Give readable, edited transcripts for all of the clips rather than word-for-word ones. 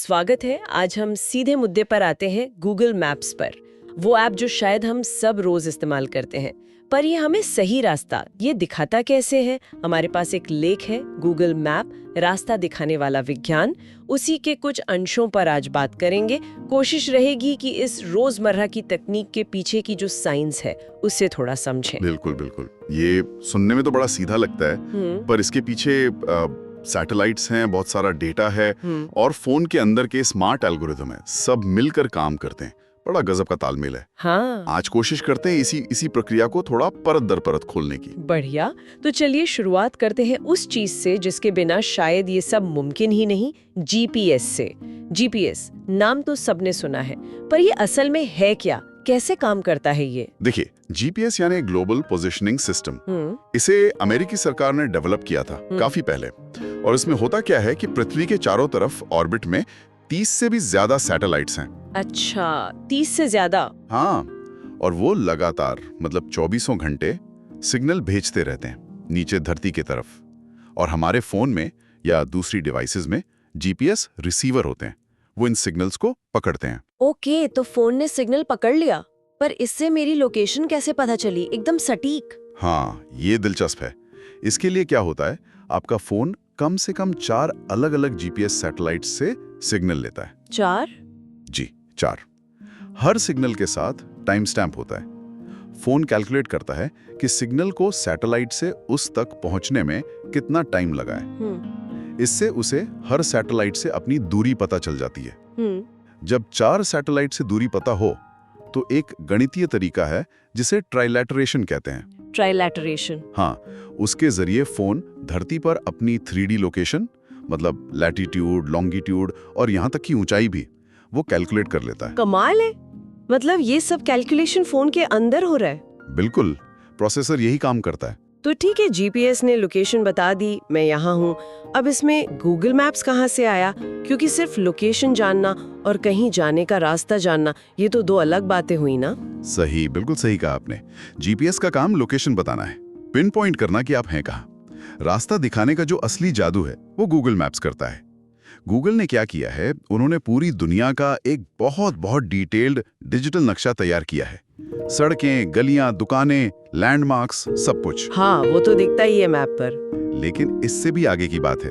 स्वागत है। आज हम सीधे मुद्दे पर आते हैं, गूगल मैप्स पर। वो ऐप जो शायद हम सब रोज इस्तेमाल करते हैं, पर ये हमें सही रास्ता ये दिखाता कैसे है? हमारे पास एक लेख है, गूगल मैप रास्ता दिखाने वाला विज्ञान। उसी के कुछ अंशों पर आज बात करेंगे। कोशिश रहेगी कि इस रोजमर्रा की तकनीक के पीछे की जो साइंस है उससे थोड़ा समझें। बिल्कुल बिल्कुल। ये सुनने में तो बड़ा सीधा लगता है, पर इसके पीछे सैटेलाइट्स हैं, बहुत सारा डेटा है और फोन के अंदर के स्मार्ट एल्गोरिथम है, सब मिलकर काम करते हैं। बड़ा गजब का तालमेल है। हाँ, आज कोशिश करते हैं इसी प्रक्रिया को थोड़ा परत दर परत खोलने की। बढ़िया। तो चलिए शुरुआत करते हैं उस चीज से जिसके बिना शायद ये सब मुमकिन ही नहीं, जीपीएस से। जीपीएस नाम तो सबने सुना है, पर ये असल में है क्या? कैसे काम करता है ये? देखिए, जीपीएस यानी ग्लोबल पोजिशनिंग सिस्टम, इसे अमेरिकी सरकार ने डेवलप किया था काफी पहले। और इसमें होता क्या है कि पृथ्वी के चारों तरफ ऑर्बिट में 30 से भी ज्यादा सैटेलाइट्स हैं। अच्छा, 30 से ज्यादा? हाँ, और वो लगातार मतलब 24 घंटे सिग्नल भेजते रहते हैं नीचे धरती की तरफ। और हमारे फोन में या दूसरी डिवाइसेस में जीपीएस रिसीवर होते हैं, वो इन सिग्नल्स को पकड़ते हैं। ओके, तो फोन ने सिग्नल पकड़ लिया, पर इससे मेरी लोकेशन कैसे पता चली एकदम सटीक? हाँ, ये दिलचस्प है। इसके लिए क्या होता है, आपका फोन कम से कम 4 अलग-अलग जीपीएस सैटेलाइट से सिग्नल लेता है। 4? जी, 4। हर सिग्नल के साथ टाइम स्टैम्प होता है। फोन कैलकुलेट करता है कि सिग्नल को सैटेलाइट से उस तक पहुंचने में कितना टाइम लगा है। इससे उसे हर सैटेलाइट से अपनी दूरी पता चल जाती है। जब 4 सैटेलाइट से दूरी पता हो, तो एक गणितीय तरीका है जिसे ट्राइलैटरेशन कहते हैं। ट्राइलैटरेशन? हाँ, उसके जरिए फोन धरती पर अपनी 3D लोकेशन, मतलब लैटिट्यूड, लॉन्गिट्यूड और यहाँ तक की ऊंचाई भी वो कैलकुलेट कर लेता है। कमाल है। मतलब ये सब कैलकुलेशन फोन के अंदर हो रहा है? बिल्कुल, प्रोसेसर यही काम करता है। तो ठीक है, जीपीएस ने लोकेशन बता दी, मैं यहाँ हूँ। अब इसमें गूगल मैप्स कहाँ से आया? क्योंकि सिर्फ लोकेशन जानना और कहीं जाने का रास्ता जानना, ये तो दो अलग बातें हुई ना। सही, बिल्कुल सही कहा आपने। जीपीएस का काम लोकेशन बताना है, पिन पॉइंट करना कि आप हैं कहाँ। रास्ता दिखाने का जो असली जादू है वो गूगल मैप्स करता है। गूगल ने क्या किया है, उन्होंने पूरी दुनिया का एक बहुत डिटेल्ड डिजिटल नक्शा तैयार किया है। सड़कें, गलियां, दुकानें, लैंडमार्क्स, सब कुछ। हाँ, वो तो दिखता ही है मैप पर। लेकिन इससे भी आगे की बात है,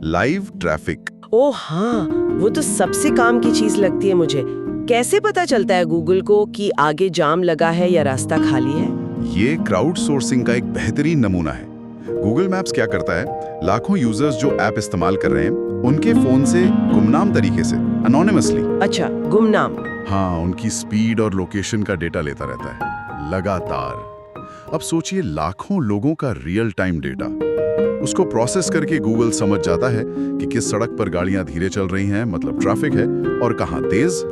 लाइव ट्रैफिक। ओ हाँ, वो तो सबसे काम की चीज लगती है मुझे। कैसे पता चलता है गूगल को कि आगे जाम लगा है या रास्ता खाली है? ये क्राउड सोर्सिंग का एक बेहतरीन नमूना है। गूगल मैप्स क्या करता है, लाखों यूजर्स जो ऐप इस्तेमाल कर रहे हैं, उनके फोन से गुमनाम तरीके से, अनोनिमसली। अच्छा, गुमनाम? हाँ, उनकी स्पीड और लोकेशन का डेटा लेता रहता है लगातार। अब सोचिए, लाखों लोगों का रियल टाइम डेटा, उसको प्रोसेस करके गूगल समझ जाता है कि किस सड़क पर गाड़ियां धीरे चल रही हैं, मतलब ट्रैफिक है, और कहाँ तेज।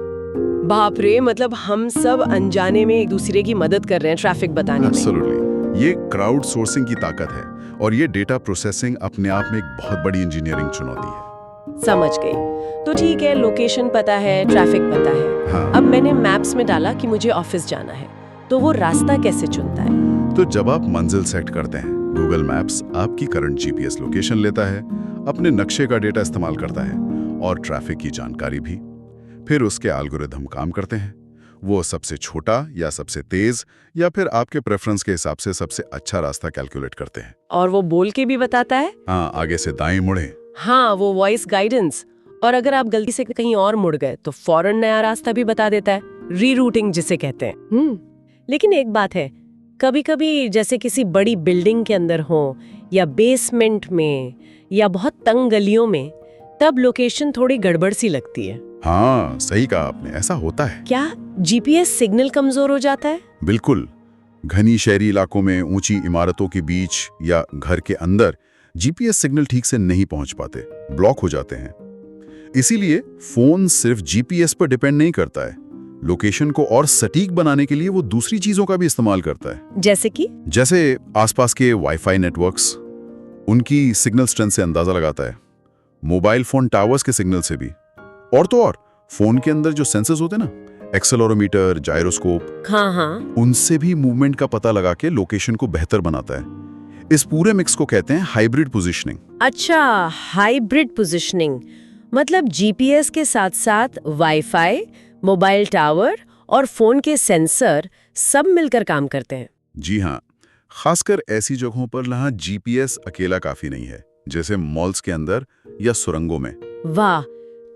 बाप रे, मतलब हम सब अनजाने में एक दूसरे की मदद कर रहे हैं ट्रैफिक बताने में। एब्सोल्युटली, ये क्राउड सोर्सिंग की ताकत है, और ये डेटा प्रोसेसिंग अपने आप में एक बहुत बड़ी इंजीनियरिंग चुनौती है। समझ गई। तो ठीक है, लोकेशन पता है, ट्रैफिक पता है। हाँ। अब मैंने मैप्स में डाला कि मुझे ऑफिस जाना है, तो वो रास्ता कैसे चुनता है? तो जब आप मंजिल सेट करते हैं, गूगल मैप्स आपकी करंट जीपीएस लोकेशन लेता है, अपने नक्शे का डेटा इस्तेमाल करता है और ट्रैफिक की जानकारी भी। फिर उसके एल्गोरिथम काम करते हैं। वो सबसे छोटा या सबसे तेज या फिर आपके प्रेफरेंस के हिसाब से सबसे अच्छा रास्ता कैलकुलेट करते हैं। और वो बोल के भी बताता है? हाँ, आगे से दाएं मुड़े। हाँ, वो वॉइस गाइडेंस। और अगर आप गलती से कहीं और मुड़ गए तो फौरन नया रास्ता भी बता देता है, रीरूटिंग जिसे कहते हैं। लेकिन एक बात है, कभी-कभी जैसे किसी बड़ी बिल्डिंग के अंदर हो या बेसमेंट में या बहुत तंग गलियों में, तब लोकेशन थोड़ी गड़बड़ सी लगती है। हाँ, सही कहा आपने, ऐसा होता है। क्या जीपीएस सिग्नल कमजोर हो जाता है? बिल्कुल। घनी शहरी इलाकों में, ऊंची इमारतों के बीच या घर के अंदर जीपीएस सिग्नल ठीक से नहीं पहुंच पाते, ब्लॉक हो जाते हैं। इसीलिए फोन सिर्फ जीपीएस पर डिपेंड नहीं करता है। लोकेशन को और सटीक बनाने के लिए वो दूसरी चीजों का भी इस्तेमाल करता है। जैसे आसपास के वाईफाई नेटवर्क्स, उनकी सिग्नल स्ट्रेंथ से अंदाजा लगाता है, मोबाइल फोन टावर्स के सिग्नल से भी, और तो और फोन के अंदर जो सेंसर्स होते हैं ना, एक्सेलेरोमीटर, जायरोस्कोप, हाँ, उनसे भी मूवमेंट का पता लगा के लोकेशन को बेहतर बनाता है। इस पूरे मिक्स को कहते हैं हाइब्रिड पोजीशनिंग। अच्छा, हाइब्रिड पोजीशनिंग। मतलब जीपीएस के साथ साथ वाईफाई, मोबाइल टावर और फोन के सेंसर सब मिलकर काम करते हैं। जी हाँ, खासकर ऐसी जगहों पर जहाँ जीपीएस अकेला काफी नहीं है, जैसे मॉल्स के अंदर या सुरंगों में। वाह,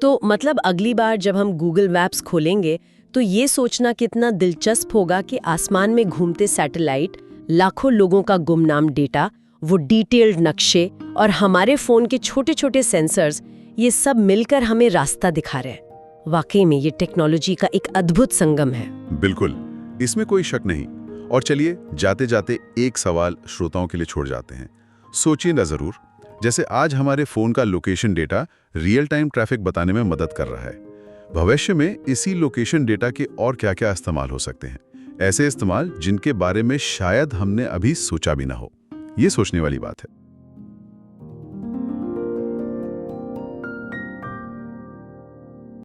तो मतलब अगली बार जब हम गूगल मैप्स खोलेंगे तो ये सोचना कितना दिलचस्प होगा कि आसमान में घूमते सैटेलाइट, लाखों लोगों का गुमनाम डेटा, वो डिटेल्ड नक्शे और हमारे फोन के छोटे छोटे सेंसर्स, ये सब मिलकर हमें रास्ता दिखा रहे हैं। वाकई में ये टेक्नोलॉजी का एक अद्भुत संगम है। बिल्कुल, इसमें कोई शक नहीं। और चलिए जाते जाते एक सवाल श्रोताओं के लिए छोड़ जाते हैं। सोचिए ना जरूर, जैसे आज हमारे फोन का location data real time traffic बताने में मदद कर रहा है, भविष्य में इसी लोकेशन डेटा के और क्या-क्या इस्तेमाल हो सकते हैं। ऐसे इस्तेमाल जिनके बारे में शायद हमने अभी सोचा भी ना हो। ये सोचने वाली बात है।